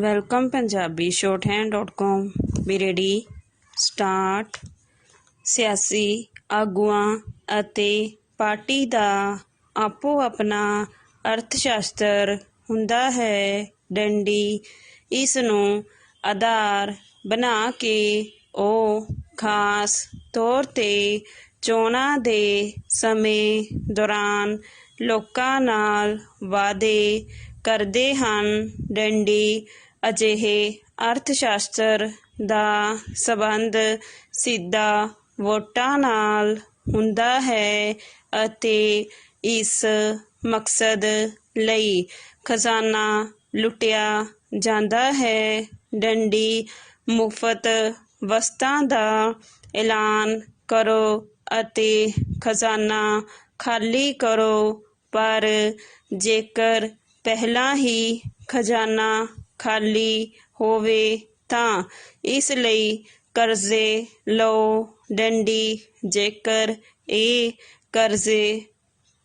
Welcome Punjabi shorthand.com ਵੀ ready start. ਸਿਆਸੀ ਆਗੂਆਂ ਅਤੇ ਪਾਰਟੀ ਦਾ ਆਪੋ ਆਪਣਾ ਅਰਥ ਸ਼ਾਸਤਰ ਹੁੰਦਾ ਹੈ। ਡੰਡੀ ਇਸ ਨੂੰ ਆਧਾਰ ਬਣਾ ਕੇ ਉਹ ਖਾਸ ਤੌਰ 'ਤੇ ਚੋਣਾਂ ਦੇ ਸਮੇਂ ਦੌਰਾਨ ਲੋਕਾਂ ਨਾਲ ਵਾਅਦੇ ਕਰਦੇ ਹਨ। ਡੰਡੀ ਅਜਿਹੇ ਅਰਥ ਸ਼ਾਸਤਰ ਦਾ ਸੰਬੰਧ ਸਿੱਧਾ ਵੋਟਾਂ ਨਾਲ ਹੁੰਦਾ ਹੈ ਅਤੇ ਇਸ ਮਕਸਦ ਲਈ ਖਜ਼ਾਨਾ ਲੁੱਟਿਆ ਜਾਂਦਾ ਹੈ। ਡੰਡੀ ਮੁਫਤ ਵਸਤਾਂ ਦਾ ਐਲਾਨ ਕਰੋ ਅਤੇ ਖਜ਼ਾਨਾ ਖਾਲੀ ਕਰੋ, ਪਰ ਜੇਕਰ ਪਹਿਲਾਂ ਹੀ ਖਜ਼ਾਨਾ ਖਾਲੀ ਹੋਵੇ ਤਾਂ ਇਸ ਲਈ ਕਰਜ਼ੇ ਲਓ। ਡੰਡੀ ਜੇਕਰ ਇਹ ਕਰਜ਼ੇ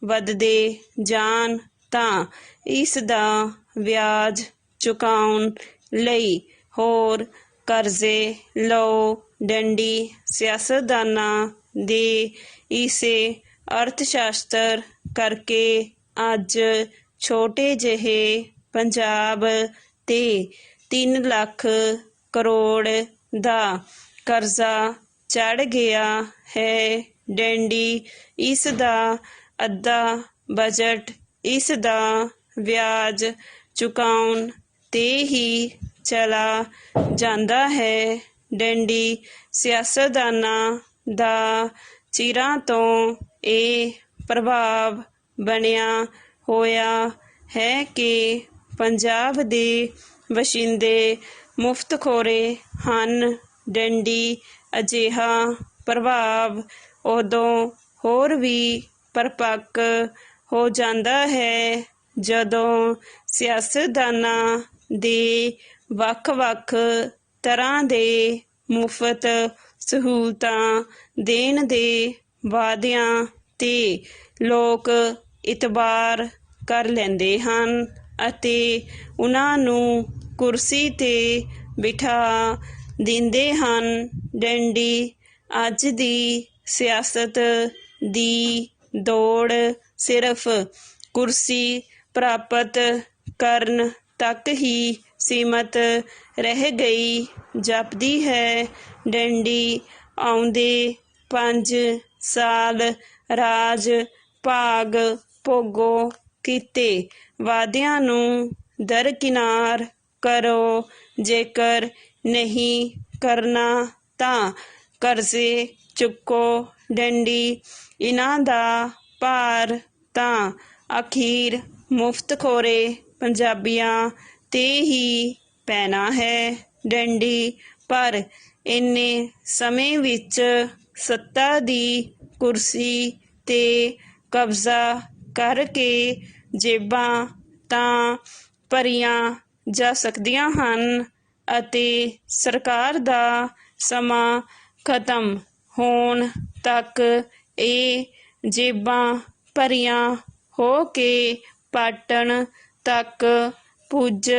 ਵੱਧਦੇ ਜਾਣ ਤਾਂ ਇਸ ਦਾ ਵਿਆਜ ਚੁਕਾਉਣ ਲਈ ਹੋਰ ਕਰਜ਼ੇ ਲਓ। ਡੰਡੀ ਸਿਆਸਤਦਾਨਾਂ ਦੇ ਇਸੇ ਅਰਥ ਸ਼ਾਸਤਰ ਕਰਕੇ ਅੱਜ ਛੋਟੇ ਜਿਹੇ ਪੰਜਾਬ 'ਤੇ 3 ਲੱਖ ਕਰੋੜ ਦਾ ਕਰਜ਼ਾ ਚੜ੍ਹ ਗਿਆ ਹੈ। ਡੰਡੀ ਇਸ ਦਾ ਅੱਧਾ ਬਜਟ ਇਸ ਦਾ ਵਿਆਜ ਚੁਕਾਉਣ 'ਤੇ ਹੀ ਚਲਾ ਜਾਂਦਾ ਹੈ। ਡੰਡੀ ਸਿਆਸਤਦਾਨਾਂ ਦਾ ਚਿਰਾਂ ਤੋਂ ਇਹ ਪ੍ਰਭਾਵ ਬਣਿਆ ਹੋਇਆ ਹੈ ਕਿ ਪੰਜਾਬ ਦੇ ਵਸਿੰਦੇ ਮੁਫ਼ਤਖੋਰੇ ਹਨ। ਡੰਡੀ ਅਜਿਹਾ ਪ੍ਰਭਾਵ ਉਦੋਂ ਹੋਰ ਵੀ ਪਰਪੱਕ ਹੋ ਜਾਂਦਾ ਹੈ ਜਦੋਂ ਸਿਆਸਤਦਾਨਾਂ ਦੇ ਵੱਖ-ਵੱਖ ਤਰ੍ਹਾਂ ਦੇ ਮੁਫ਼ਤ ਸਹੂਲਤਾਂ ਦੇਣ ਦੇ ਵਾਅਦਿਆਂ 'ਤੇ ਲੋਕ ਇਤਬਾਰ ਕਰ ਲੈਂਦੇ ਹਨ ਅਤੇ ਉਨ੍ਹਾਂ ਨੂੰ ਕੁਰਸੀ 'ਤੇ ਬਿਠਾ ਦਿੰਦੇ ਹਨ। ਡੰਡੀ ਅੱਜ ਦੀ ਸਿਆਸਤ ਦੀ ਦੌੜ ਸਿਰਫ ਕੁਰਸੀ ਪ੍ਰਾਪਤ ਕਰਨ ਤੱਕ ਹੀ ਸੀਮਤ ਰਹਿ ਗਈ ਜਾਪਦੀ ਹੈ। ਡੰਡੀ ਆਉਂਦੇ 5 ਸਾਲ ਰਾਜ ਭਾਗ ਭੋਗੋ ਕੀਤੇ ਵਾਅਦਿਆਂ ਨੂੰ ਦਰਕਿਨਾਰ ਕਰੋ। ਜੇਕਰ ਨਹੀਂ ਕਰਨਾ ਤਾਂ ਕਰਜ਼ੇ ਚੁੱਕੋ। ਡੰਡੀ ਇਹਨਾਂ ਦਾ ਭਾਰ ਤਾਂ ਅਖੀਰ ਮੁਫ਼ਤਖੋਰੇ ਪੰਜਾਬੀਆਂ 'ਤੇ ਹੀ ਪੈਣਾ ਹੈ। ਡੰਡੀ ਪਰ ਇੰਨੇ ਸਮੇਂ ਵਿੱਚ ਸੱਤਾ ਦੀ ਕੁਰਸੀ 'ਤੇ ਕਬਜ਼ਾ ਕਰਕੇ ਜੇਬਾਂ ਤਾਂ ਭਰੀਆਂ ਜਾ ਸਕਦੀਆਂ ਹਨ ਅਤੇ ਸਰਕਾਰ ਦਾ ਸਮਾਂ ਖਤਮ ਹੋਣ ਤੱਕ ਇਹ ਜੇਬਾਂ ਭਰੀਆਂ ਹੋ ਕੇ ਪਾਟਣ ਤੱਕ ਪੁੱਜ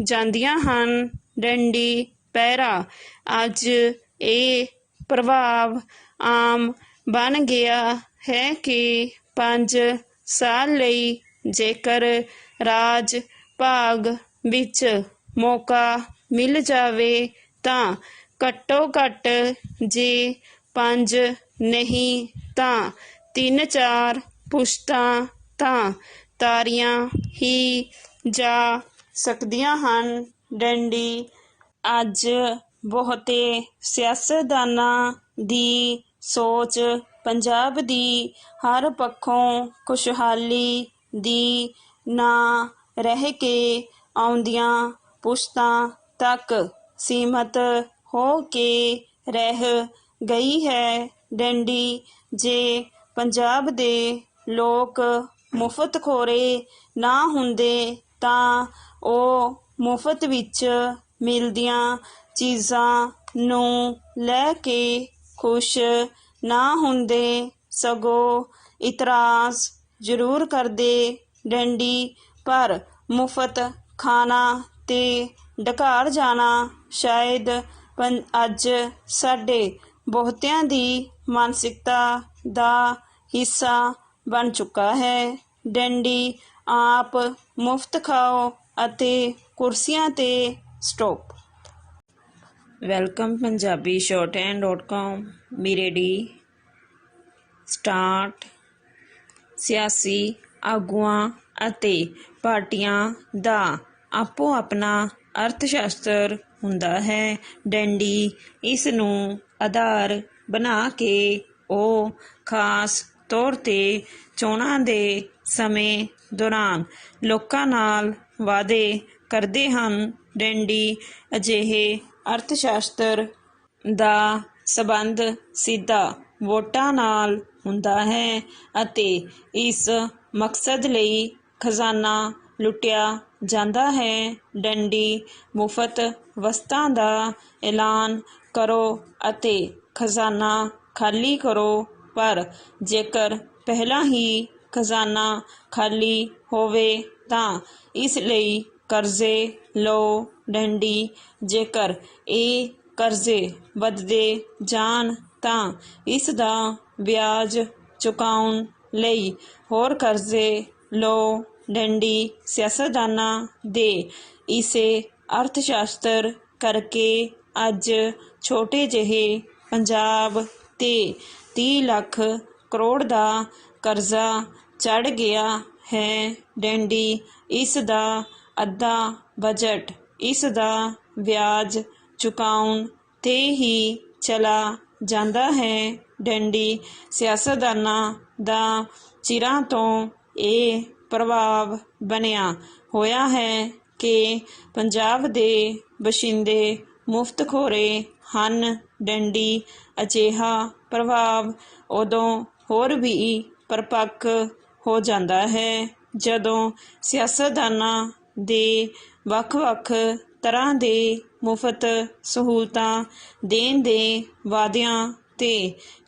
ਜਾਂਦੀਆਂ ਹਨ। ਡੰਡੀ ਪਹਿਰਾ ਅੱਜ ਇਹ ਪ੍ਰਭਾਵ ਆਮ ਬਣ ਗਿਆ ਹੈ ਕਿ 5 ਸਾਲ ਲਈ ਜੇਕਰ ਰਾਜ ਭਾਗ ਵਿੱਚ ਮੌਕਾ ਮਿਲ ਜਾਵੇ ਤਾਂ ਘੱਟੋ-ਘੱਟ ਜੇ 5 ਨਹੀਂ ਤਾਂ 3-4 ਪੁਸ਼ਤਾਂ ਤਾਂ ਤਾਰੀਆਂ ਹੀ ਜਾ ਸਕਦੀਆਂ ਹਨ। ਡੰਡੀ ਅੱਜ ਬਹੁਤੇ ਸਿਆਸਤਦਾਨਾਂ ਦੀ ਸੋਚ ਪੰਜਾਬ ਦੀ ਹਰ ਪੱਖੋਂ ਖੁਸ਼ਹਾਲੀ ਦੀ ਨਾ ਰਹਿ ਕੇ ਆਉਂਦੀਆਂ ਪੁਸ਼ਤਾਂ ਤੱਕ ਸੀਮਤ ਹੋ ਕੇ ਰਹਿ ਗਈ ਹੈ। ਡੰਡੀ ਜੇ ਪੰਜਾਬ ਦੇ ਲੋਕ ਮੁਫ਼ਤਖੋਰੇ ਨਾ ਹੁੰਦੇ ਤਾਂ ਉਹ ਮੁਫ਼ਤ ਵਿੱਚ ਮਿਲਦੀਆਂ ਚੀਜ਼ਾਂ ਨੂੰ ਲੈ ਕੇ ਖੁਸ਼ ਨਾ ਹੁੰਦੇ, ਸਗੋਂ ਇਤਰਾਜ਼ ਜ਼ਰੂਰ ਕਰਦੇ। ਡੰਡੀ ਪਰ ਮੁਫ਼ਤ ਖਾਣਾ ਤੇ ਡਕਾਰ ਜਾਣਾ ਸ਼ਾਇਦ ਅੱਜ ਸਾਡੇ ਬਹੁਤਿਆਂ ਦੀ ਮਾਨਸਿਕਤਾ ਦਾ ਹਿੱਸਾ ਬਣ ਚੁੱਕਾ ਹੈ। ਡੰਡੀ ਆਪ ਮੁਫਤ ਖਾਓ ਅਤੇ ਕੁਰਸੀਆਂ 'ਤੇ stop. Welcome Punjabi shorthand.com। Be ready start. ਸਿਆਸੀ ਆਗੂਆਂ ਅਤੇ ਪਾਰਟੀਆਂ ਦਾ ਆਪੋ ਆਪਣਾ ਅਰਥ ਸ਼ਾਸਤਰ ਹੁੰਦਾ ਹੈ। ਡੰਡੀ ਇਸ ਨੂੰ ਆਧਾਰ ਬਣਾ ਕੇ ਉਹ ਖਾਸ ਤੌਰ 'ਤੇ ਚੋਣਾਂ ਦੇ ਸਮੇਂ ਦੌਰਾਨ ਲੋਕਾਂ ਨਾਲ ਵਾਅਦੇ ਕਰਦੇ ਹਨ। ਡੰਡੀ ਅਜਿਹੇ ਅਰਥ ਸ਼ਾਸਤਰ ਦਾ ਸਬੰਧ ਸਿੱਧਾ ਵੋਟਾਂ ਨਾਲ ਹੁੰਦਾ ਹੈ ਅਤੇ ਇਸ ਮਕਸਦ ਲਈ ਖਜ਼ਾਨਾ ਲੁੱਟਿਆ ਜਾਂਦਾ ਹੈ। ਡੰਡੀ ਮੁਫਤ ਵਸਤਾਂ ਦਾ ਐਲਾਨ ਕਰੋ ਅਤੇ ਖਜ਼ਾਨਾ ਖਾਲੀ ਕਰੋ, ਪਰ ਜੇਕਰ ਪਹਿਲਾਂ ਹੀ ਖਜ਼ਾਨਾ ਖਾਲੀ ਹੋਵੇ ਤਾਂ ਇਸ ਲਈ ਕਰਜ਼ੇ ਲਓ। ਡੰਡੀ ਜੇਕਰ ਇਹ ਕਰਜ਼ੇ ਵੱਧਦੇ ਜਾਣ ਤਾਂ ਇਸ ਦਾ ਵਿਆਜ ਚੁਕਾਉਣ ਲਈ ਹੋਰ ਕਰਜ਼ੇ ਲਓ। ਡੰਡੀ ਸਿਆਸਤਦਾਨਾਂ ਦੇ ਇਸੇ ਅਰਥ ਸ਼ਾਸਤਰ ਕਰਕੇ ਅੱਜ ਛੋਟੇ ਜਿਹੇ ਪੰਜਾਬ 'ਤੇ 30 ਲੱਖ ਕਰੋੜ ਦਾ ਕਰਜ਼ਾ ਚੜ੍ਹ ਗਿਆ ਹੈ। ਡੰਡੀ ਇਸ ਦਾ ਅੱਧਾ ਬਜਟ ਇਸ ਦਾ ਵਿਆਜ ਚੁਕਾਉਣ 'ਤੇ ਹੀ ਚਲਾ ਜਾਂਦਾ ਹੈ। ਡੰਡੀ ਸਿਆਸਤਦਾਨਾਂ ਦਾ ਚਿਰਾਂ ਤੋਂ ਇਹ ਪ੍ਰਭਾਵ ਬਣਿਆ ਹੋਇਆ ਹੈ ਕਿ ਪੰਜਾਬ ਦੇ ਬਸ਼ਿੰਦੇ ਮੁਫ਼ਤਖੋਰੇ ਹਨ। ਡੰਡੀ ਅਜਿਹਾ ਪ੍ਰਭਾਵ ਉਦੋਂ ਹੋਰ ਵੀ ਪਰਪੱਕ ਹੋ ਜਾਂਦਾ ਹੈ ਜਦੋਂ ਸਿਆਸਤਦਾਨਾਂ ਦੇ ਵੱਖ-ਵੱਖ ਤਰ੍ਹਾਂ ਦੇ ਮੁਫਤ ਸਹੂਲਤਾਂ ਦੇਣ ਦੇ ਵਾਅਦਿਆਂ 'ਤੇ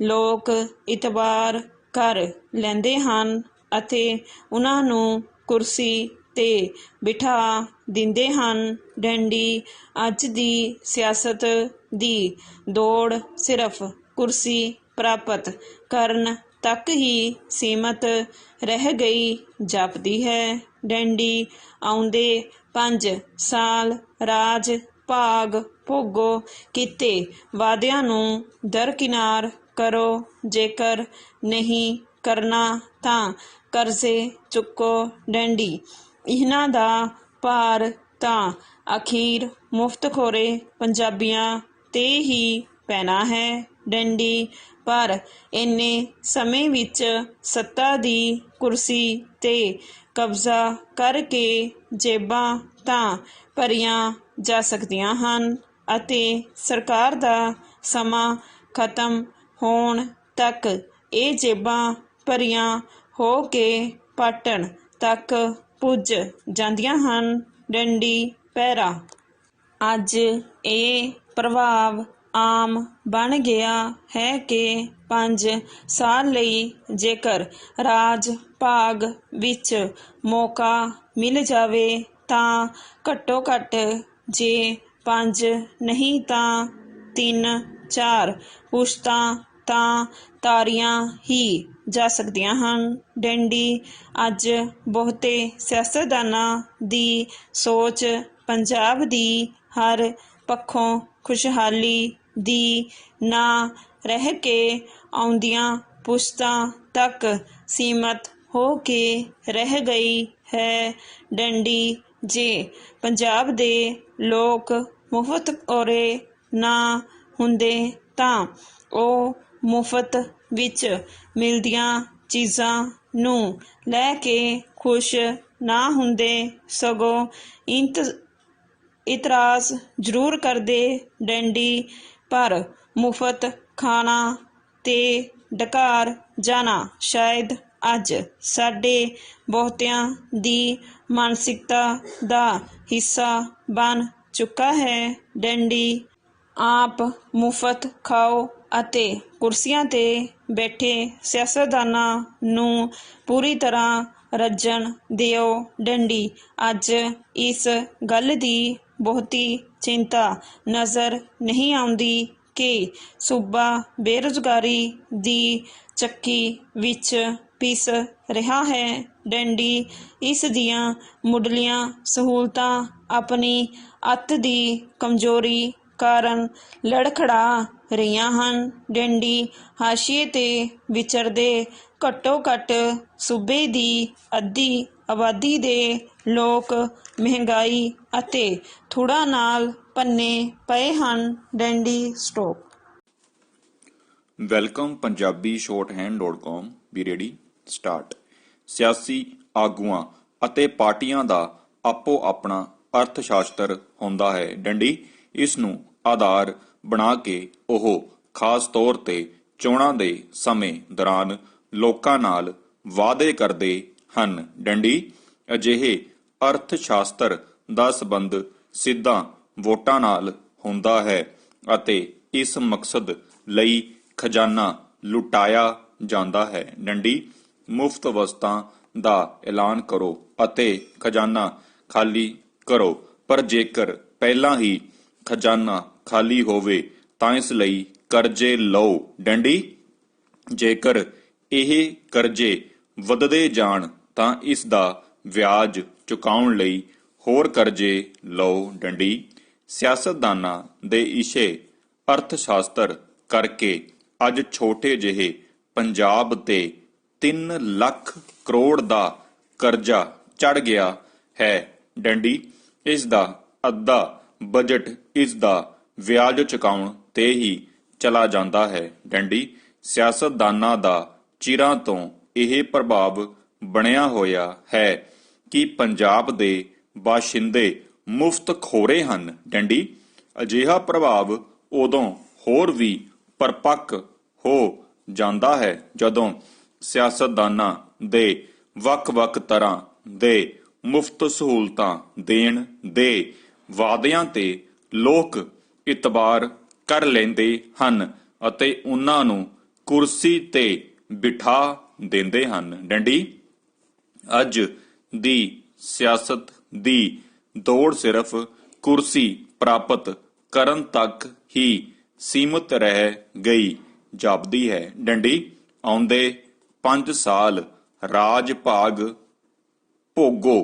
ਲੋਕ ਇਤਬਾਰ ਕਰ ਲੈਂਦੇ ਹਨ ਅਤੇ ਉਨ੍ਹਾਂ ਨੂੰ ਕੁਰਸੀ 'ਤੇ ਬਿਠਾ ਦਿੰਦੇ ਹਨ। ਡੰਡੀ ਅੱਜ ਦੀ ਸਿਆਸਤ ਦੀ ਦੌੜ ਸਿਰਫ ਕੁਰਸੀ ਪ੍ਰਾਪਤ ਕਰਨ ਤੱਕ ਹੀ ਸੀਮਤ ਰਹਿ ਗਈ ਜਾਪਦੀ ਹੈ। ਡੰਡੀ ਆਉਂਦੇ 5 ਸਾਲ ਰਾਜ ਭਾਗ ਭੋਗੋ, ਕੀਤੇ ਵਾਅਦਿਆਂ ਨੂੰ ਦਰਕਿਨਾਰ ਕਰੋ। ਜੇਕਰ ਨਹੀਂ ਕਰਨਾ ਤਾਂ ਕਰਜ਼ੇ ਚੁੱਕੋ। ਡੰਡੀ ਇਹਨਾਂ ਦਾ ਭਾਰ ਤਾਂ ਅਖੀਰ ਮੁਫ਼ਤਖੋਰੇ ਪੰਜਾਬੀਆਂ 'ਤੇ ਹੀ ਪੈਣਾ ਹੈ। ਡੰਡੀ ਪਰ ਇੰਨੇ ਸਮੇਂ ਵਿੱਚ ਸੱਤਾ ਦੀ ਕੁਰਸੀ 'ਤੇ ਕਬਜ਼ਾ ਕਰਕੇ ਜੇਬਾਂ ਤਾਂ ਭਰੀਆਂ ਜਾ ਸਕਦੀਆਂ ਹਨ ਅਤੇ ਸਰਕਾਰ ਦਾ ਸਮਾਂ ਖਤਮ ਹੋਣ ਤੱਕ ਇਹ ਜੇਬਾਂ ਭਰੀਆਂ ਹੋ ਕੇ ਪਾਟਣ ਤੱਕ ਪੁੱਜ ਜਾਂਦੀਆਂ ਹਨ। ਡੰਡੀ ਪਹਿਰਾ ਅੱਜ ਇਹ ਪ੍ਰਭਾਵ ਆਮ ਬਣ ਗਿਆ ਹੈ ਕਿ 5 ਸਾਲ ਲਈ ਜੇਕਰ ਰਾਜ ਭਾਗ ਵਿੱਚ ਮੌਕਾ ਮਿਲ ਜਾਵੇ ਤਾਂ ਘੱਟੋ-ਘੱਟ ਜੇ 5 ਨਹੀਂ ਤਾਂ 3-4 ਪੁਸ਼ਤਾਂ ਤਾਂ ਤਾਰੀਆਂ ਹੀ ਜਾ ਸਕਦੀਆਂ ਹਨ। ਡੰਡੀ ਅੱਜ ਬਹੁਤੇ ਸਿਆਸਤਦਾਨਾਂ ਦੀ ਸੋਚ ਪੰਜਾਬ ਦੀ ਹਰ ਪੱਖੋਂ ਖੁਸ਼ਹਾਲੀ ਦੀ ਨਾ ਰਹਿ ਕੇ ਆਉਂਦੀਆਂ ਪੁਸ਼ਤਾਂ ਤੱਕ ਸੀਮਤ ਹੋ ਕੇ ਰਹਿ ਗਈ ਹੈ। ਡੰਡੀ ਜੇ ਪੰਜਾਬ ਦੇ ਲੋਕ ਮੁਫ਼ਤਖੋਰੇ ਨਾ ਹੁੰਦੇ ਤਾਂ ਉਹ ਮੁਫ਼ਤ ਵਿੱਚ ਮਿਲਦੀਆਂ ਚੀਜ਼ਾਂ ਨੂੰ ਲੈ ਕੇ ਖੁਸ਼ ਨਾ ਹੁੰਦੇ, ਸਗੋਂ ਇਤਰਾਜ਼ ਜ਼ਰੂਰ ਕਰਦੇ। ਡੰਡੀ ਪਰ ਮੁਫ਼ਤ ਖਾਣਾ ਤੇ ਡਕਾਰ ਜਾਣਾ ਸ਼ਾਇਦ ਅੱਜ ਸਾਡੇ ਬਹੁਤਿਆਂ ਦੀ ਮਾਨਸਿਕਤਾ ਦਾ ਹਿੱਸਾ ਬਣ ਚੁੱਕਾ ਹੈ। ਡੰਡੀ ਆਪ ਮੁਫ਼ਤ ਖਾਓ ਅਤੇ ਕੁਰਸੀਆਂ 'ਤੇ ਬੈਠੇ ਸਿਆਸਤਦਾਨਾਂ ਨੂੰ ਪੂਰੀ ਤਰ੍ਹਾਂ ਰੱਜਣ ਦਿਓ। ਡੰਡੀ ਅੱਜ ਇਸ ਗੱਲ ਦੀ ਬਹੁਤੀ ਚਿੰਤਾ ਨਜ਼ਰ ਨਹੀਂ ਆਉਂਦੀ ਕਿ ਸੂਬਾ ਬੇਰੁਜ਼ਗਾਰੀ ਦੀ ਚੱਕੀ ਵਿੱਚ ਪਿਸ ਰਿਹਾ ਹੈ। ਡੈਂਡੀ ਇਸ ਦੀਆਂ ਮੁੱਢਲੀਆਂ ਸਹੂਲਤਾਂ ਆਪਣੀ ਅੱਤ ਦੀ ਕਮਜ਼ੋਰੀ ਕਾਰਨ ਲੜਖੜਾ ਰਹੀਆਂ ਹਨ। ਡੈਂਡੀ ਹਾਸ਼ੀਏ 'ਤੇ ਵਿਚਰਦੇ ਘੱਟੋ ਘੱਟ ਸੂਬੇ ਦੀ ਅੱਧੀ ਆਬਾਦੀ ਦੇ ਲੋਕ ਮਹਿੰਗਾਈ ਅਤੇ ਥੁੜ੍ਹਾਂ ਨਾਲ ਭੰਨੇ ਪਏ ਹਨ। Dandy stop. Welcome Punjabi shorthand.com ਵੀ ਰੈਡੀ ਸਟਾਰਟ। ਸਿਆਸੀ ਆਗੂਆਂ ਅਤੇ ਪਾਰਟੀਆਂ ਦਾ ਆਪੋ ਆਪਣਾ ਅਰਥ ਸ਼ਾਸਤਰ ਹੁੰਦਾ ਹੈ। ਡੰਡੀ ਇਸ ਨੂੰ ਆਧਾਰ ਬਣਾ ਕੇ ਉਹ ਖਾਸ ਤੌਰ ਤੇ ਚੋਣਾਂ ਦੇ ਸਮੇਂ ਦੌਰਾਨ ਲੋਕਾਂ ਨਾਲ ਵਾਅਦੇ ਕਰਦੇ ਹਨ। ਡੰਡੀ ਅਜਿਹੇ ਅਰਥ ਸ਼ਾਸਤਰ ਦਾ ਸੰਬੰਧ ਸਿੱਧਾ ਵੋਟਾਂ ਨਾਲ ਹੁੰਦਾ ਹੈ ਅਤੇ ਇਸ ਮਕਸਦ ਲਈ ਖਜ਼ਾਨਾ ਲੁਟਾਇਆ ਜਾਂਦਾ ਹੈ। ਡੰਡੀ ਮੁਫਤ ਵਸਤਾਂ ਦਾ ਐਲਾਨ ਕਰੋ ਅਤੇ ਖਜ਼ਾਨਾ ਖਾਲੀ ਕਰੋ, ਪਰ ਜੇਕਰ ਪਹਿਲਾਂ ਹੀ ਖਜ਼ਾਨਾ ਖਾਲੀ ਹੋਵੇ ਤਾਂ ਇਸ ਲਈ ਕਰਜ਼ੇ ਲਓ। ਡੰਡੀ ਜੇਕਰ ਇਹ ਕਰਜ਼ੇ ਵੱਧਦੇ ਜਾਣ ਤਾਂ ਇਸ ਦਾ ਵਿਆਜ ਚੁਕਾਉਣ ਲਈ ਹੋਰ ਕਰਜ਼ੇ ਲਓ। ਡੰਡੀ ਸਿਆਸਤਦਾਨਾਂ ਦੇ ਇਸੇ ਅਰਥ ਸ਼ਾਸਤਰ ਕਰਕੇ ਅੱਜ ਛੋਟੇ ਜਿਹੇ ਪੰਜਾਬ ਤੇ 3 ਲੱਖ ਕਰੋੜ ਦਾ ਕਰਜ਼ਾ ਚੜ ਗਿਆ ਹੈ। ਡੰਡੀ ਇਸ ਦਾ ਅੱਧਾ ਬਜਟ ਇਸ ਦਾ ਵਿਆਜ ਚੁਕਾਉਣ ਤੇ ਹੀ ਚਲਾ ਜਾਂਦਾ ਹੈ। ਡੰਡੀ ਸਿਆਸਤਦਾਨਾਂ ਦਾ ਚਿਰਾਂ ਤੋਂ ਇਹ ਪ੍ਰਭਾਵ ਬਣਿਆ ਹੋਇਆ ਹੈ ਕਿ ਪੰਜਾਬ ਦੇ ਬਾਸ਼ਿੰਦੇ ਮੁਫਤ ਖੋਰੇ ਹਨ। ਡੰਡੀ ਅਜਿਹਾ ਪ੍ਰਭਾਵ ਉਦੋਂ ਹੋਰ ਵੀ ਪਰਪੱਕ ਹੋ ਜਾਂਦਾ ਹੈ ਜਦੋਂ ਸਿਆਸਤਦਾਨਾਂ ਦੇ ਵੱਖ-ਵੱਖ ਤਰ੍ਹਾਂ ਦੇ ਮੁਫਤ ਸਹੂਲਤਾਂ ਦੇਣ ਦੇ ਵਾਅਦਿਆਂ ਤੇ ਲੋਕ ਇਤਬਾਰ ਕਰ ਲੈਂਦੇ ਹਨ ਅਤੇ ਉਹਨਾਂ ਨੂੰ ਕੁਰਸੀ ਤੇ ਬਿਠਾ ਦਿੰਦੇ ਹਨ। ਡੰਡੀ ਅੱਜ ਦੀ ਸਿਆਸਤ ਦੀ ਦੌੜ ਸਿਰਫ ਕੁਰਸੀ ਪ੍ਰਾਪਤ ਕਰਨ ਤੱਕ ਹੀ ਸੀਮਤ ਰਹਿ ਗਈ ਜਾਪਦੀ ਹੈ। ਡੰਡੀ ਆਉਂਦੇ 5 ਸਾਲ ਰਾਜ ਭਾਗ ਭੋਗੋ,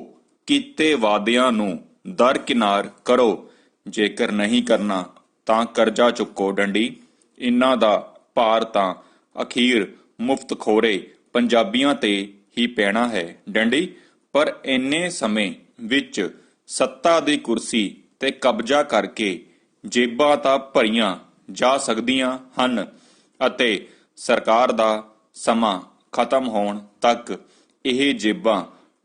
ਕੀਤੇ ਵਾਅਦਿਆਂ ਨੂੰ ਦਰਕਿਨਾਰ ਕਰੋ, ਜੇਕਰ ਨਹੀਂ ਕਰਨਾ ਤਾਂ ਕਰਜ਼ਾ ਚੁੱਕੋ। ਡੰਡੀ ਇਹਨਾਂ ਦਾ ਭਾਰ ਤਾਂ ਅਖੀਰ ਮੁਫਤ ਖੋਰੇ ਪੰਜਾਬੀਆਂ ਤੇ ਹੀ ਪੈਣਾ ਹੈ। ਡੰਡੀ ਪਰ ਇੰਨੇ ਸਮੇਂ ਵਿੱਚ ਸੱਤਾ ਦੀ ਕੁਰਸੀ ਤੇ ਕਬਜ਼ਾ ਕਰਕੇ ਜੇਬਾਂ ਤਾਂ ਭਰੀਆਂ ਜਾ ਸਕਦੀਆਂ ਹਨ ਅਤੇ ਸਰਕਾਰ ਦਾ ਸਮਾਂ ਖਤਮ ਹੋਣ ਤੱਕ ਇਹ ਜੇਬਾਂ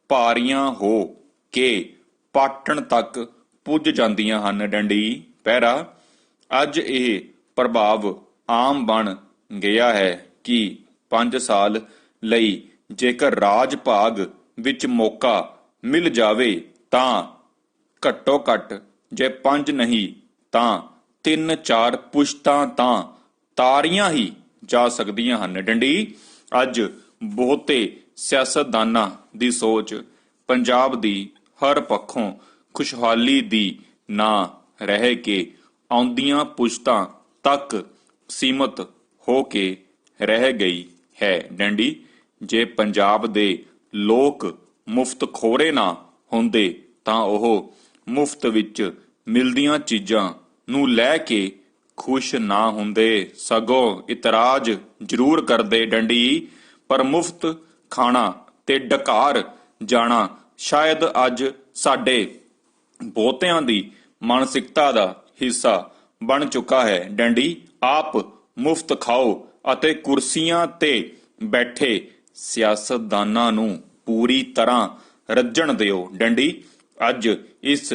ਭਾਰੀਆਂ ਹੋ ਕੇ ਪਾਟਣ ਤੱਕ ਪੁੱਜ ਜਾਂਦੀਆਂ ਹਨ। ਡੰਡੀ ਪਹਿਰਾ ਅੱਜ ਇਹ ਪ੍ਰਭਾਵ ਆਮ ਬਣ ਗਿਆ ਹੈ ਕਿ 5 ਸਾਲ ਲਈ ਜੇਕਰ ਰਾਜ ਭਾਗ ਵਿੱਚ ਮੌਕਾ ਮਿਲ ਜਾਵੇ ਤਾਂ ਘੱਟੋ ਘੱਟ ਜੇ 5 ਨਹੀਂ ਤਾਂ 3-4 ਪੁਸ਼ਤਾਂ ਤਾਂ ਤਾਰੀਆਂ ਹੀ ਜਾ ਸਕਦੀਆਂ ਹਨ। ਡੰਡੀ ਅੱਜ ਬਹੁਤੇ ਸਿਆਸਤਦਾਨਾਂ ਦੀ ਸੋਚ ਪੰਜਾਬ ਦੀ ਹਰ ਪੱਖੋਂ ਖੁਸ਼ਹਾਲੀ ਦੀ ਨਾ ਰਹਿ ਕੇ ਆਉਂਦੀਆਂ ਪੁਸ਼ਤਾਂ ਤੱਕ ਸੀਮਤ ਹੋ ਕੇ ਰਹਿ ਗਈ ਹੈ। ਡੰਡੀ ਜੇ ਪੰਜਾਬ ਦੇ ਲੋਕ ਮੁਫਤ ਖੋਰੇ ਨਾ ਹੁੰਦੇ ਤਾਂ ਉਹ ਮੁਫਤ ਵਿੱਚ ਮਿਲਦੀਆਂ ਚੀਜ਼ਾਂ ਨੂੰ ਲੈ ਕੇ ਖੁਸ਼ ਨਾ ਹੁੰਦੇ, ਸਗੋਂ ਇਤਰਾਜ਼ ਜ਼ਰੂਰ ਕਰਦੇ। ਡੰਡੀ ਪਰ ਮੁਫਤ ਖਾਣਾ ਤੇ ਡਕਾਰ ਜਾਣਾ ਸ਼ਾਇਦ ਅੱਜ ਸਾਡੇ ਬਹੁਤਿਆਂ ਦੀ ਮਾਨਸਿਕਤਾ ਦਾ ਹਿੱਸਾ ਬਣ ਚੁੱਕਾ ਹੈ। ਡੰਡੀ ਆਪ ਮੁਫਤ ਖਾਓ ਅਤੇ ਕੁਰਸੀਆਂ ਤੇ ਬੈਠੇ ਸਿਆਸਤਦਾਨਾਂ ਨੂੰ ਪੂਰੀ ਤਰ੍ਹਾਂ ਰੱਜਣ ਦਿਓ। ਡੰਡੀ ਅੱਜ ਇਸ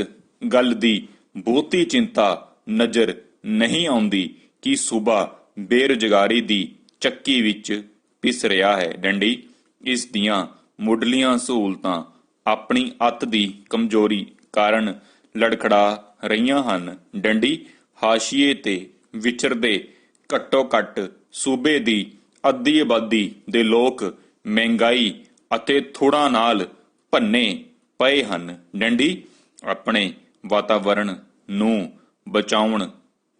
ਗੱਲ ਦੀ ਬਹੁਤੀ ਚਿੰਤਾ ਨਜ਼ਰ ਨਹੀਂ ਆਉਂਦੀ ਕਿ ਸੂਬਾ ਬੇਰੁਜ਼ਗਾਰੀ ਦੀ ਚੱਕੀ ਵਿੱਚ ਪਿਸ ਰਿਹਾ ਹੈ। ਡੰਡੀ ਇਸ ਦੀਆਂ ਮੁੱਢਲੀਆਂ ਸਹੂਲਤਾਂ ਆਪਣੀ ਅੱਤ ਦੀ ਕਮਜ਼ੋਰੀ ਕਾਰਨ ਲੜਖੜਾ ਰਹੀਆਂ ਹਨ। ਡੰਡੀ ਹਾਸ਼ੀਏ ਤੇ ਵਿਚਰਦੇ ਘੱਟੋ ਘੱਟ ਸੂਬੇ ਦੀ ਅੱਧੀ ਆਬਾਦੀ ਦੇ ਲੋਕ ਮਹਿੰਗਾਈ ਅਤੇ ਥੁੜ੍ਹਾਂ ਨਾਲ ਭੰਨੇ ਪਏ ਹਨ। ਡੰਡੀ ਆਪਣੇ ਵਾਤਾਵਰਣ ਨੂੰ ਬਚਾਉਣ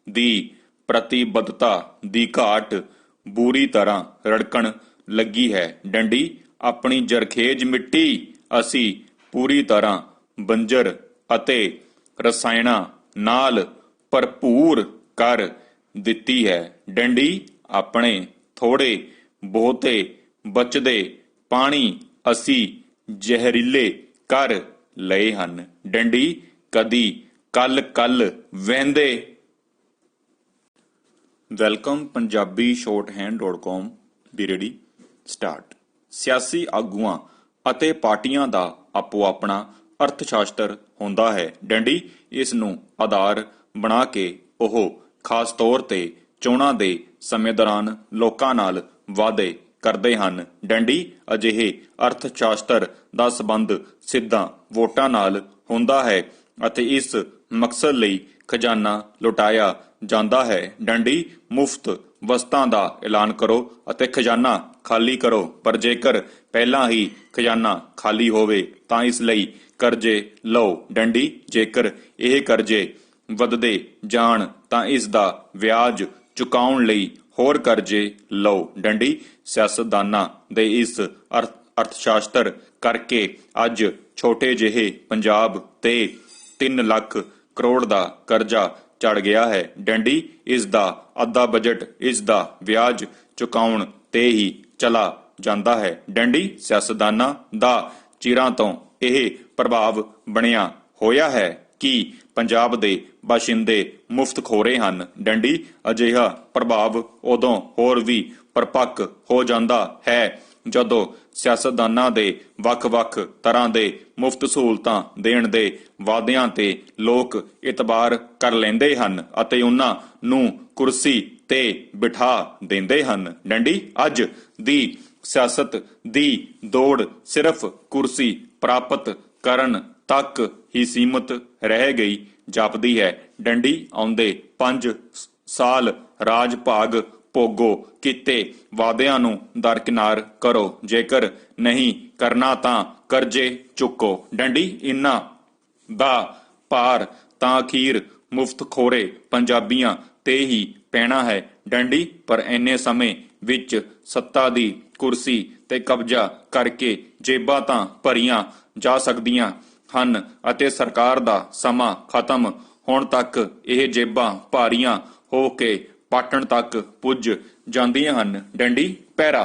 ਦੀ ਪ੍ਰਤੀਬੱਧਤਾ ਦੀ ਘਾਟ ਬੁਰੀ ਤਰ੍ਹਾਂ ਰੜਕਣ ਲੱਗੀ ਹੈ। ਡੰਡੀ, ਆਪਣੀ ਜ਼ਰਖੇਜ਼ ਮਿੱਟੀ ਅਸੀਂ ਪੂਰੀ ਤਰ੍ਹਾਂ ਬੰਜਰ ਅਤੇ ਰਸਾਇਣਾਂ ਨਾਲ ਭਰਪੂਰ ਕਰ ਦਿੱਤੀ ਹੈ। ਡੰਡੀ, ਆਪਣੇ ਥੋੜੇ ਬਹੁਤੇ ਬਚਦੇ ਪਾਣੀ ਅਸੀਂ ਜ਼ਹਿਰੀਲੇ ਕਰ ਲਏ ਹਨ। ਡੰਡੀ, ਕਦੀ ਕੱਲ ਵਹਿੰਦੇ। Welcome Punjabi shorthand.com be ready start. ਸਿਆਸੀ ਆਗੂਆਂ ਅਤੇ ਪਾਰਟੀਆਂ ਦਾ ਆਪੋ ਆਪਣਾ ਅਰਥ ਸ਼ਾਸਤਰ ਹੁੰਦਾ ਹੈ। ਡੰਡੀ, ਇਸ ਨੂੰ ਆਧਾਰ ਬਣਾ ਕੇ ਉਹ ਖਾਸ ਤੌਰ ਤੇ ਚੋਣਾਂ ਦੇ ਸਮੇਂ ਦੌਰਾਨ ਲੋਕਾਂ ਨਾਲ ਵਾਅਦੇ ਕਰਦੇ ਹਨ। ਡੰਡੀ, ਅਜਿਹੇ ਅਰਥ ਸ਼ਾਸਤਰ ਦਾ ਸੰਬੰਧ ਸਿੱਧਾ ਵੋਟਾਂ ਨਾਲ ਹੁੰਦਾ ਹੈ ਅਤੇ ਇਸ ਮਕਸਦ ਲਈ ਖਜ਼ਾਨਾ ਲੁਟਾਇਆ ਜਾਂਦਾ ਹੈ। ਡੰਡੀ, ਮੁਫਤ ਵਸਤਾਂ ਦਾ ਐਲਾਨ ਕਰੋ ਅਤੇ ਖਜ਼ਾਨਾ ਖਾਲੀ ਕਰੋ, ਪਰ ਜੇਕਰ ਪਹਿਲਾਂ ਹੀ ਖਜ਼ਾਨਾ ਖਾਲੀ ਹੋਵੇ ਤਾਂ ਇਸ ਲਈ ਕਰਜ਼ੇ ਲਓ। ਡੰਡੀ, ਜੇਕਰ ਇਹ ਕਰਜ਼ੇ ਵੱਧਦੇ ਜਾਣ ਤਾਂ ਇਸ ਦਾ ਵਿਆਜ ਚੁਕਾਉਣ ਲਈ ਹੋਰ ਕਰਜ਼ੇ ਲਓ। ਡੰਡੀ, ਸਿਆਸਤਦਾਨਾਂ ਦੇ ਇਸ ਅਰਥ ਸ਼ਾਸਤਰ ਕਰਕੇ ਅੱਜ ਛੋਟੇ ਜਿਹੇ ਪੰਜਾਬ ਤੇ 3 ਲੱਖ ਕਰੋੜ ਦਾ ਕਰਜ਼ਾ ਚੜ ਗਿਆ ਹੈ। ਡੰਡੀ, ਇਸ ਦਾ ਅੱਧਾ ਬਜਟ ਇਸ ਦਾ ਵਿਆਜ ਚੁਕਾਉਣ ਤੇ ਹੀ ਚਲਾ ਜਾਂਦਾ ਹੈ। ਡੰਡੀ, ਸਿਆਸਤਦਾਨਾਂ ਦਾ ਚਿਰਾਂ ਤੋਂ ਇਹ ਪ੍ਰਭਾਵ ਬਣਿਆ ਹੋਇਆ ਹੈ ਕਿ ਪੰਜਾਬ ਦੇ ਬਾਸ਼ਿੰਦੇ ਮੁਫ਼ਤਖੋਰੇ ਹਨ। ਡੰਡੀ, ਅਜਿਹਾ ਪ੍ਰਭਾਵ ਉਦੋਂ ਹੋਰ ਵੀ ਪਰਪੱਕ ਹੋ ਜਾਂਦਾ ਹੈ ਜਦੋਂ ਸਿਆਸਤਦਾਨਾਂ ਦੇ ਵੱਖ-ਵੱਖ ਤਰ੍ਹਾਂ ਦੇ ਮੁਫਤ ਸਹੂਲਤਾਂ ਦੇਣ ਦੇ ਵਾਅਦਿਆਂ ਤੇ ਲੋਕ ਇਤਬਾਰ ਕਰ ਲੈਂਦੇ ਹਨ ਅਤੇ ਉਹਨਾਂ ਨੂੰ ਕੁਰਸੀ ਤੇ ਬਿਠਾ ਦਿੰਦੇ ਹਨ। ਡੰਡੀ, ਅੱਜ ਦੀ ਸਿਆਸਤ ਦੀ ਦੌੜ ਸਿਰਫ ਕੁਰਸੀ ਪ੍ਰਾਪਤ ਕਰਨ ਤੱਕ ਹੀ ਸੀਮਤ ਰਹਿ ਗਈ ਜਾਪਦੀ ਹੈ। ਡੰਡੀ, ਆਉਂਦੇ 5 ਸਾਲ ਰਾਜ ਭਾਗ ਭੋਗੋ, ਕੀਤੇ ਵਾਅਦਿਆਂ ਨੂੰ ਦਰਕਿਨਾਰ ਕਰੋ, ਜੇਕਰ ਨਹੀਂ ਕਰਨਾ ਤਾਂ ਕਰਜ਼ੇ ਚੁੱਕੋ। ਡੰਡੀ, ਇਹਨਾਂ ਦਾ ਭਾਰ ਤਾਂ ਅਖੀਰ ਮੁਫ਼ਤਖੋਰੇ ਪੰਜਾਬੀਆਂ ਤੇ ਹੀ ਪੈਣਾ ਹੈ। ਡੰਡੀ, ਪਰ ਇੰਨੇ ਸਮੇਂ ਵਿੱਚ ਸੱਤਾ ਦੀ ਕੁਰਸੀ ਤੇ ਕਬਜ਼ਾ ਕਰਕੇ ਜੇਬਾਂ ਤਾਂ ਭਰੀਆਂ ਜਾ ਸਕਦੀਆਂ ਹਨ ਅਤੇ ਸਰਕਾਰ ਦਾ ਸਮਾਂ ਖਤਮ ਹੋਣ ਤੱਕ ਇਹ ਜੇਬਾਂ ਭਾਰੀਆਂ ਹੋ ਕੇ ਪਾਟਣ ਤੱਕ ਪੁੱਜ ਜਾਂਦੀਆਂ ਹਨ। ਡੰਡੀ, ਪੈਰਾ,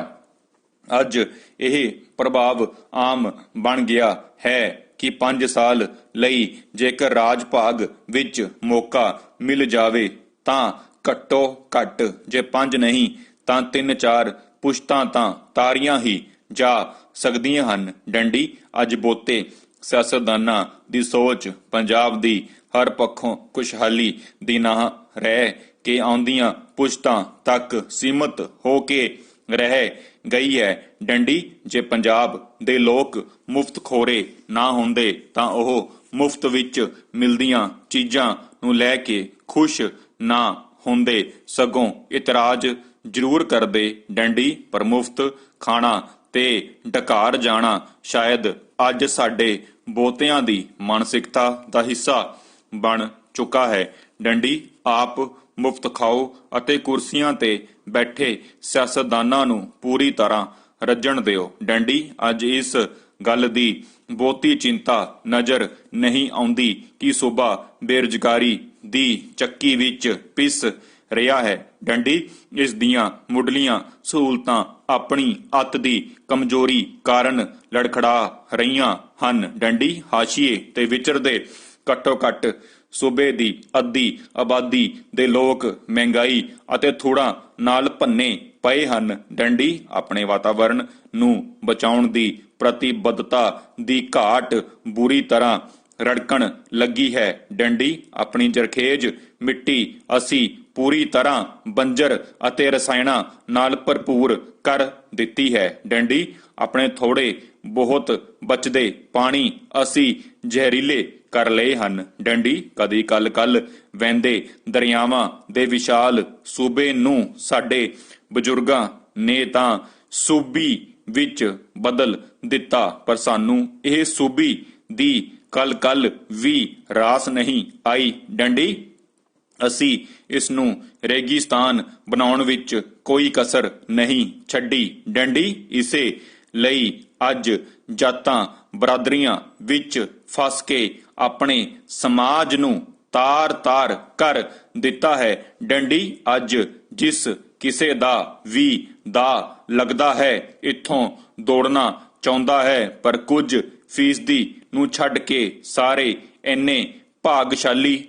ਅੱਜ ਇਹ ਪ੍ਰਭਾਵ ਆਮ ਬਣ ਗਿਆ ਹੈ ਕਿ 5 ਸਾਲ ਲਈ ਜੇਕਰ ਰਾਜ ਭਾਗ ਵਿੱਚ ਮੌਕਾ ਮਿਲ ਜਾਵੇ ਤਾਂ ਘੱਟੋ ਘੱਟ ਜੇ 5 ਨਹੀਂ ਤਾਂ 3-4 ਪੁਸ਼ਤਾਂ ਤਾਂ ਤਾਰੀਆਂ ਹੀ ਜਾ ਸਕਦੀਆਂ ਹਨ। ਡੰਡੀ, ਅੱਜ ਬਹੁਤੇ ਸਿਆਸਤਦਾਨਾਂ ਦੀ ਸੋਚ ਪੰਜਾਬ ਦੀ ਹਰ ਪੱਖੋਂ ਖੁਸ਼ਹਾਲੀ ਦੀ ਨਾਹ ਰਹਿ ਕੇ ਆਉਂਦੀਆਂ ਪੁਸ਼ਤਾਂ ਤੱਕ ਸੀਮਤ ਹੋ ਕੇ ਰਹਿ ਗਈ ਹੈ। ਡੰਡੀ, ਜੇ ਪੰਜਾਬ ਦੇ ਲੋਕ ਮੁਫ਼ਤਖੋਰੇ ਨਾ ਹੁੰਦੇ ਤਾਂ ਉਹ ਮੁਫ਼ਤ ਵਿੱਚ ਮਿਲਦੀਆਂ ਚੀਜ਼ਾਂ ਨੂੰ ਲੈ ਕੇ ਖੁਸ਼ ਨਾ ਹੁੰਦੇ, ਸਗੋਂ ਇਤਰਾਜ਼ ਜ਼ਰੂਰ ਕਰਦੇ। ਡੰਡੀ, ਪਰ ਮੁਫ਼ਤ ਖਾਣਾ ਤੇ ਡਕਾਰ ਜਾਣਾ ਸ਼ਾਇਦ ਅੱਜ ਸਾਡੇ ਬਹੁਤਿਆਂ ਦੀ ਮਾਨਸਿਕਤਾ ਦਾ ਹਿੱਸਾ ਬਣ ਚੁੱਕਾ ਹੈ। ਡੰਡੀ, ਆਪ ਮੁਫ਼ਤ ਖਾਓ ਅਤੇ ਕੁਰਸੀਆਂ ਤੇ ਬੈਠੇ ਸਿਆਸਤਦਾਨਾਂ ਨੂੰ ਪੂਰੀ ਤਰ੍ਹਾਂ ਰੱਜਣ ਦਿਓ। ਡੰਡੀ, ਅੱਜ ਇਸ ਗੱਲ ਦੀ ਬਹੁਤੀ ਚਿੰਤਾ ਨਜ਼ਰ ਨਹੀਂ ਆਉਂਦੀ ਕਿ ਸੂਬਾ ਬੇਰੁਜ਼ਗਾਰੀ ਦੀ ਚੱਕੀ ਵਿੱਚ ਪਿਸ ਰਿਹਾ ਹੈ। ਡੰਡੀ, ਇਸ ਦੀਆਂ ਮੁੱਢਲੀਆਂ ਸਹੂਲਤਾਂ ਆਪਣੀ ਅੱਤ ਦੀ ਕਮਜ਼ੋਰੀ ਕਾਰਨ ਲੜਖੜਾ ਰਹੀਆਂ ਹਨ। ਡੰਡੀ, ਹਾਸ਼ੀਏ ਤੇ ਵਿਚਰਦੇ ਘੱਟੋ ਘੱਟ ਸੂਬੇ ਦੀ ਅੱਧੀ ਆਬਾਦੀ ਦੇ ਲੋਕ ਮਹਿੰਗਾਈ ਅਤੇ ਥੋੜ੍ਹਾਂ ਨਾਲ ਭੰਨੇ ਪਏ ਹਨ। ਡੰਡੀ, ਆਪਣੇ ਵਾਤਾਵਰਣ ਨੂੰ ਬਚਾਉਣ ਦੀ ਪ੍ਰਤੀਬੱਧਤਾ ਦੀ ਘਾਟ ਬੁਰੀ ਤਰ੍ਹਾਂ ਰੜਕਣ ਲੱਗੀ ਹੈ। ਡੰਡੀ, ਆਪਣੀ ਜ਼ਰਖੇਜ਼ ਮਿੱਟੀ ਅਸੀਂ ਪੂਰੀ ਤਰ੍ਹਾਂ ਬੰਜਰ ਅਤੇ ਰਸਾਇਣਾਂ ਨਾਲ ਭਰਪੂਰ ਕਰ ਦਿੱਤੀ ਹੈ। ਡੰਡੀ, ਆਪਣੇ ਥੋੜੇ ਬਹੁਤ ਬਚਦੇ ਪਾਣੀ ਅਸੀਂ ਜ਼ਹਿਰੀਲੇ ਕਰ ਲਏ ਹਨ। ਡੰਡੀ, ਕਦੀ ਕੱਲ ਵਹਿੰਦੇ ਦਰਿਆਵਾਂ ਦੇ ਵਿਸ਼ਾਲ ਸੂਬੇ ਨੂੰ ਸਾਡੇ ਬਜ਼ੁਰਗਾਂ ਨੇ ਤਾਂ ਸੂਬੀ ਵਿੱਚ ਬਦਲ ਦਿੱਤਾ, ਪਰ ਸਾਨੂੰ ਇਹ ਸੂਬੀ ਦੀ ਕਲ ਕਲ ਵੀ ਰਾਸ ਨਹੀਂ ਆਈ ਡੰਡੀ। ਅਸੀਂ ਇਸ ਨੂੰ ਰੇਗਿਸਤਾਨ ਬਣਾਉਣ ਵਿੱਚ ਕੋਈ ਕਸਰ ਨਹੀਂ ਛੱਡੀ ਡੰਡੀ। ਇਸੇ ਲਈ ਅੱਜ ਜਾਤਾਂ ਬਰਾਦਰੀਆਂ ਵਿੱਚ ਫਸ ਕੇ ਆਪਣੇ ਸਮਾਜ ਨੂੰ ਤਾਰ-ਤਾਰ ਕਰ ਦਿੱਤਾ ਹੈ ਡੰਡੀ। ਅੱਜ ਜਿਸ ਕਿਸੇ ਦਾ ਵੀ ਦਾ ਲੱਗਦਾ ਹੈ ਇੱਥੋਂ ਦੌੜਨਾ ਚਾਹੁੰਦਾ ਹੈ, ਪਰ ਕੁਝ ਫੀਸਦੀ ਨੂੰ ਛੱਡ ਕੇ ਸਾਰੇ ਇੰਨੇ ਭਾਗਸ਼ਾਲੀ